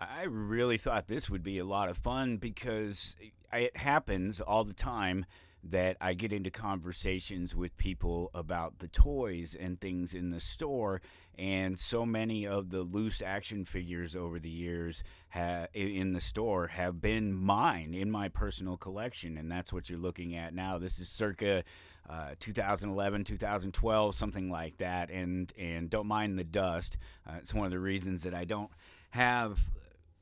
I really thought this would be a lot of fun because it happens all the time that I get into conversations with people about the toys and things in the store. And so many of the loose action figures over the years in the store have been mine in my personal collection. And that's what you're looking at now. This is circa 2011, 2012, something like that. And don't mind the dust. It's one of the reasons that I don't have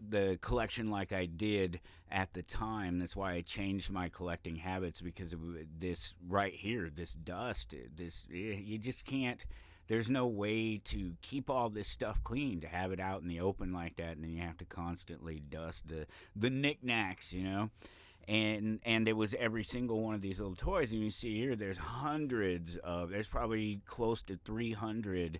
the collection like I did at the time. That's why I changed my collecting habits because of this right here, this dust. This you just can't. There's no way to keep all this stuff clean to have it out in the open like that, and then you have to constantly dust the knickknacks, And it was every single one of these little toys, and you see here, there's probably close to 300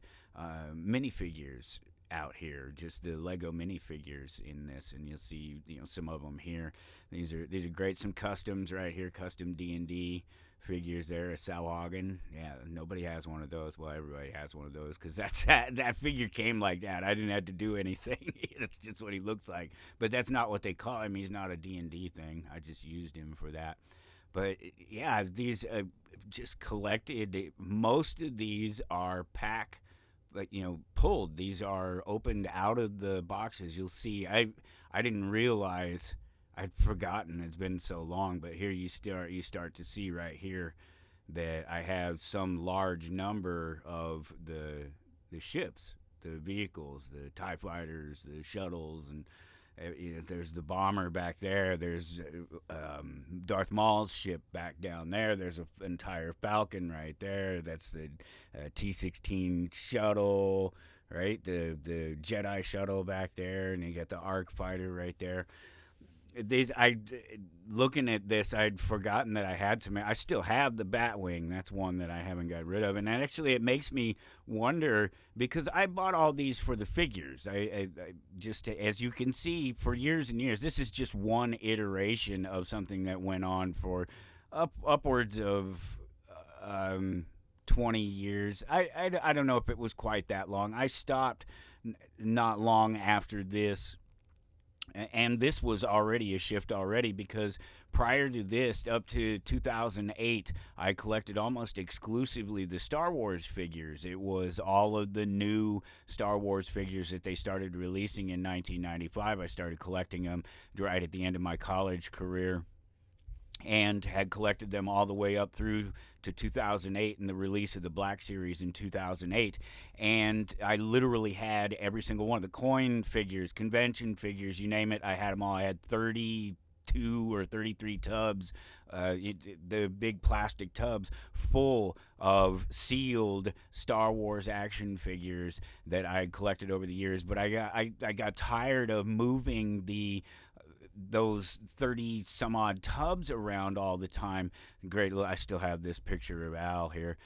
minifigures out here, just the Lego minifigures in this, and you'll see some of them here. These are great. Some customs right here, custom D&D figures there. A Sauhagen, yeah, nobody has one of those. Well, everybody has one of those because that figure came like that. I didn't have to do anything. That's just what he looks like. But that's not what they call him. He's not a D&D thing. I just used him for that. But yeah, these just collected. Most of these are but pulled. These are opened out of the boxes. You'll see. I didn't realize. I'd forgotten. It's been so long. But here you start to see right here that I have some large number of the ships, the vehicles, the TIE fighters, the shuttles, and there's the bomber back there. There's Darth Maul's ship back down there. There's an entire Falcon right there. That's the T-16 shuttle, right? The Jedi shuttle back there, and you got the Arc fighter right there. Looking at this, I'd forgotten that I had some. I still have the Batwing. That's one that I haven't got rid of, and actually it makes me wonder because I bought all these for the figures. I just, as you can see, for years and years. This is just one iteration of something that went on for upwards of 20 years. I don't know if it was quite that long. I stopped not long after this, and this was already a shift already because prior to this, up to 2008, I collected almost exclusively the Star Wars figures. It was all of the new Star Wars figures that they started releasing in 1995. I started collecting them right at the end of my college career and had collected them all the way up through to 2008 and the release of the Black Series in 2008. And I literally had every single one of the coin figures, convention figures, you name it, I had them all. I had 32 or 33 tubs, the big plastic tubs full of sealed Star Wars action figures that I had collected over the years. But I got tired of moving those 30 some odd tubs around all the time. Great. I still have this picture of Al here.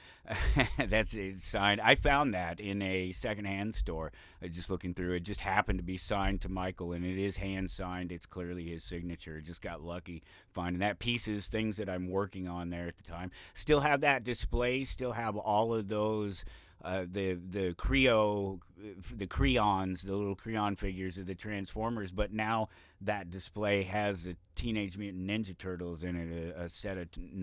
That's it, signed. I found that in a secondhand store. Just looking through it, just happened to be signed to Michael, and it is hand signed. It's clearly his signature. Just got lucky finding that. Pieces, things that I'm working on there at the time. Still have that display. Still have all of those. The Creons, the little Creon figures of the Transformers, but now that display has a Teenage Mutant Ninja Turtles in it, a set of Teenage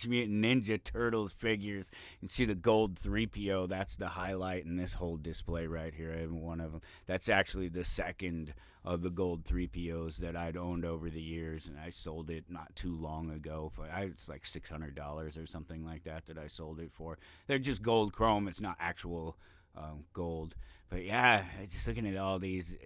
Mutant Ninja Turtles figures. You can see the gold 3PO. That's the highlight in this whole display right here. I have one of them. That's actually the second of the gold 3POs that I'd owned over the years, and I sold it not too long ago. It's like $600 or something like that I sold it for. They're just gold chrome. It's not actual gold. But yeah, just looking at all these,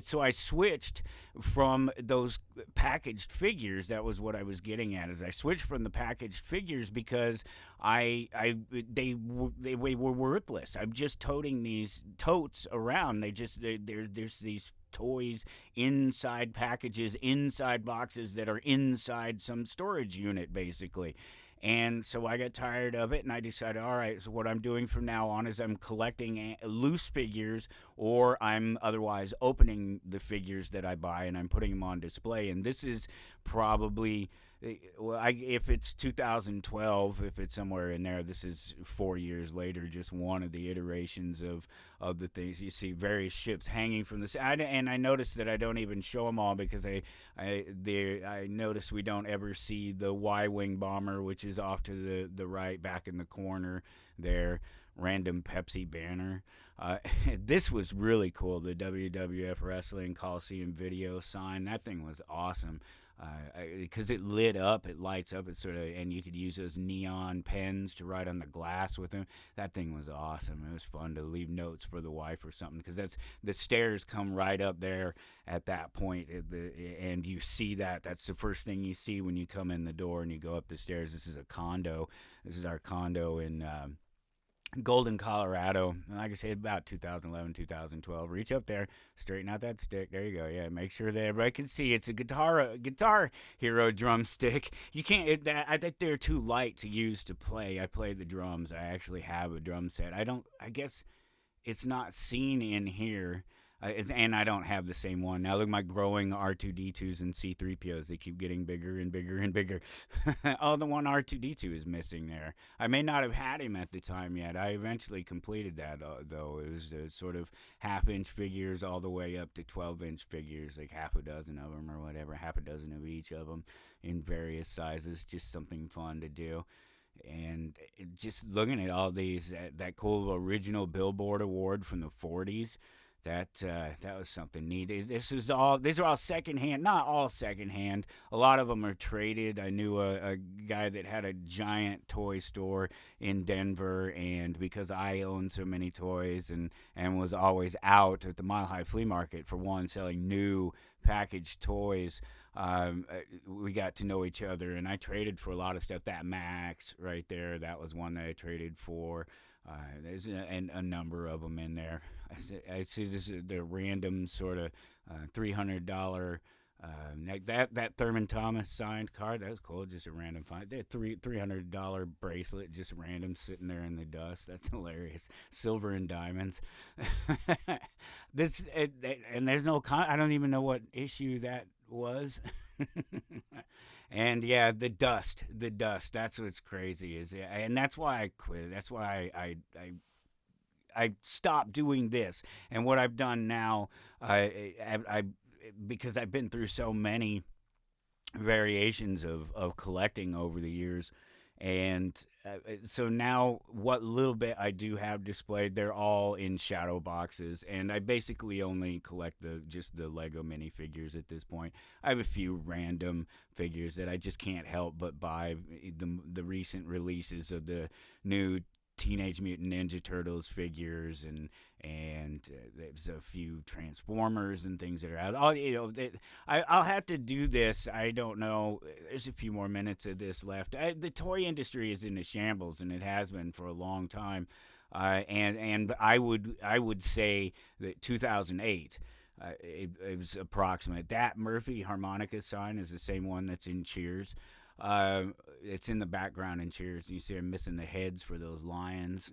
so I switched from those packaged figures. That was what I was getting at. Is I switched from the packaged figures because they were worthless. I'm just toting these totes around. There's these toys inside packages, inside boxes that are inside some storage unit, basically. And so I got tired of it, and I decided, all right, so what I'm doing from now on is I'm collecting loose figures, or I'm otherwise opening the figures that I buy, and I'm putting them on display. And this is probably Well, if it's 2012, if it's somewhere in there, this is 4 years later. Just one of the iterations of the things you see various ships hanging from the side, and I noticed that I don't even show them all because I notice we don't ever see the Y-wing bomber, which is off to the right, back in the corner there. Random Pepsi banner. This was really cool. The WWF Wrestling Coliseum video sign. That thing was awesome because it lit up, it lights up, it's sort of, and you could use those neon pens to write on the glass with them. That thing was awesome. It was fun to leave notes for the wife or something because that's the stairs come right up there at that point, and you see that. That's the first thing you see when you come in the door and you go up the stairs. This is a condo. This is our condo in. Golden, Colorado. Like I said, about 2011, 2012. Reach up there, straighten out that stick. There you go. Yeah, make sure that everybody can see it's a Guitar Hero drumstick. You can't. I think they're too light to use to play. I play the drums. I actually have a drum set. I don't. I guess it's not seen in here. And I don't have the same one. Now look at my growing R2D2s and C3POs. They keep getting bigger and bigger and bigger. Oh, the one R2D2 is missing there. I may not have had him at the time yet. I eventually completed that, though. It was sort of half-inch figures all the way up to 12-inch figures, like half a dozen of them or whatever, half a dozen of each of them in various sizes. Just something fun to do. And just looking at all these, that cool original Billboard Award from the 40s. That was something neat. These are all secondhand, not all secondhand. A lot of them are traded. I knew a guy that had a giant toy store in Denver, and because I owned so many toys and was always out at the Mile High Flea Market for one, selling new packaged toys, we got to know each other, and I traded for a lot of stuff. That Max right there, that was one that I traded for. There's a number of them in there. I see this is the random sort of $300 that Thurman Thomas signed card. That was cool. Just a random find. That $300 bracelet, just random, sitting there in the dust. That's hilarious. Silver and diamonds. And there's no I don't even know what issue that was. And yeah, the dust. That's what's crazy and that's why I quit. That's why I stopped doing this. And what I've done now, I because I've been through so many variations of collecting over the years. And so now, what little bit I do have displayed, they're all in shadow boxes, and I basically only collect just the Lego minifigures at this point. I have a few random figures that I just can't help but buy. The recent releases of the new Teenage Mutant Ninja Turtles figures, and there's a few Transformers and things that are out. I'll have to do this. I don't know. There's a few more minutes of this left. The toy industry is in a shambles, and it has been for a long time. And I would say that 2008. It was approximate. That Murphy harmonica sign is the same one that's in Cheers. It's in the background in Cheers. You see I'm missing the heads for those lions.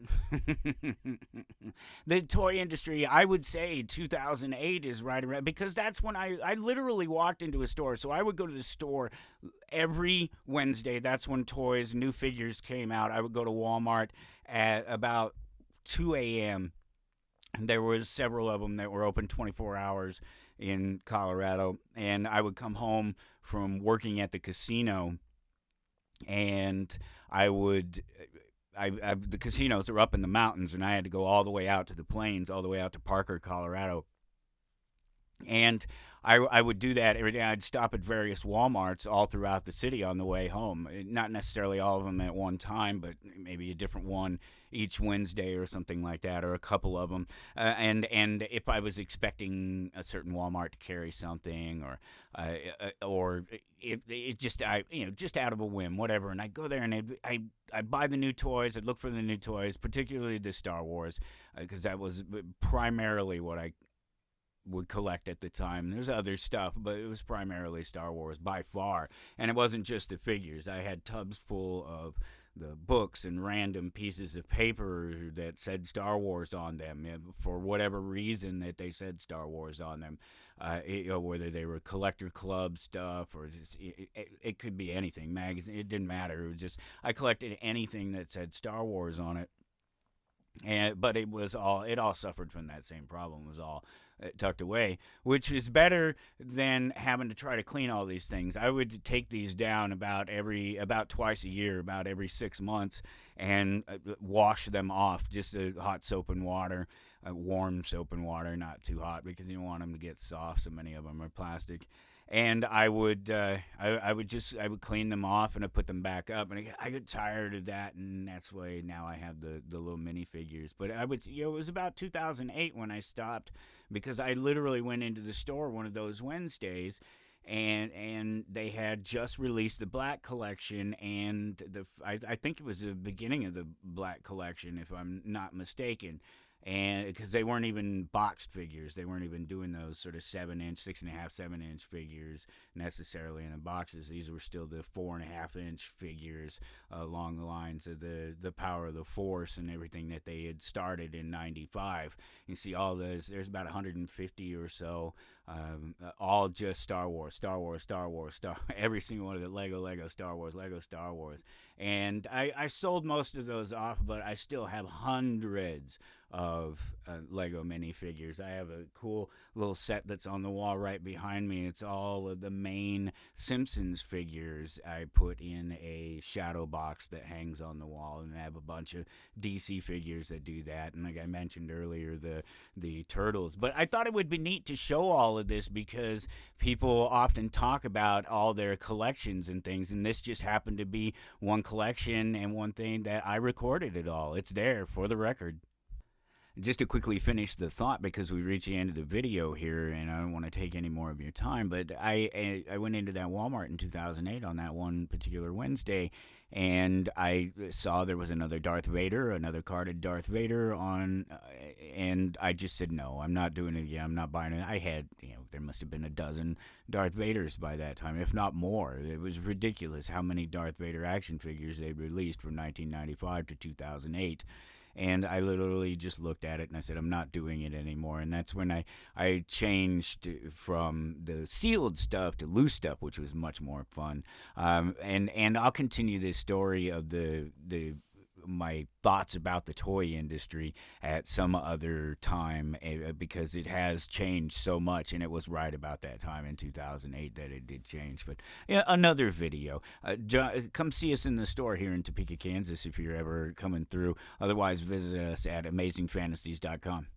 The toy industry, I would say 2008 is right around, because that's when I literally walked into a store. So I would go to the store every Wednesday. That's when toys, new figures came out. I would go to Walmart at about 2 a.m. There was several of them that were open 24 hours in Colorado. And I would come home from working at the casino, and the casinos are up in the mountains, and I had to go all the way out to the plains, all the way out to Parker, Colorado. And I would do that every day. I'd stop at various Walmarts all throughout the city on the way home. Not necessarily all of them at one time, but maybe a different one each Wednesday or something like that, or a couple of them. And if I was expecting a certain Walmart to carry something, or it just just out of a whim, whatever. And I'd go there and I'd buy the new toys. I'd look for the new toys, particularly the Star Wars, because that was primarily what I would collect at the time. There's other stuff, but it was primarily Star Wars by far. And it wasn't just the figures. I had tubs full of the books and random pieces of paper that said Star Wars on them, for whatever reason that they said Star Wars on them. Whether they were collector club stuff or just it could be anything, magazine. It didn't matter. It was just I collected anything that said Star Wars on it, and but it all suffered from that same problem. It was all tucked away, which is better than having to try to clean all these things. I would take these down about twice a year, about every 6 months, and wash them off, just hot soap and water, warm soap and water, not too hot because you don't want them to get soft. So many of them are plastic, and I would clean them off and I put them back up, and I get tired of that, and that's why now I have the little minifigures. But it was about 2008 when I stopped because I literally went into the store one of those Wednesdays. And they had just released the Black collection, and I think it was the beginning of the Black collection, if I'm not mistaken, and because they weren't even boxed figures, they weren't even doing those sort of 7 inch, 6.5, 7 inch figures necessarily in the boxes. These were still the 4.5 inch figures, along the lines of the Power of the Force and everything that they had started in '95. You see all those. There's about 150 or so, all just Star Wars, Star Wars, Star Wars, every single one of the Lego Star Wars, Lego Star Wars. And I sold most of those off, but I still have hundreds of Lego minifigures. I have a cool little set that's on the wall right behind me. It's all of the main Simpsons figures I put in a shadow box that hangs on the wall, and I have a bunch of DC figures that do that. And like I mentioned earlier, the Turtles. But I thought it would be neat to show all of this because people often talk about all their collections and things, and this just happened to be one collection and one thing that I recorded it all. It's there for the record. Just to quickly finish the thought, because we reached the end of the video here, and I don't want to take any more of your time, but I went into that Walmart in 2008 on that one particular Wednesday, and I saw there was another Darth Vader, another carded Darth Vader on, and I just said, no, I'm not doing it again. I'm not buying it. I had, there must have been a dozen Darth Vaders by that time, if not more. It was ridiculous how many Darth Vader action figures they released from 1995 to 2008. And I literally just looked at it and I said, I'm not doing it anymore. And that's when I changed from the sealed stuff to loose stuff, which was much more fun. And I'll continue this story of my thoughts about the toy industry at some other time, because it has changed so much, and it was right about that time in 2008 that it did change. But yeah, another video. Come see us in the store here in Topeka, Kansas if you're ever coming through. Otherwise, visit us at amazingfantasies.com.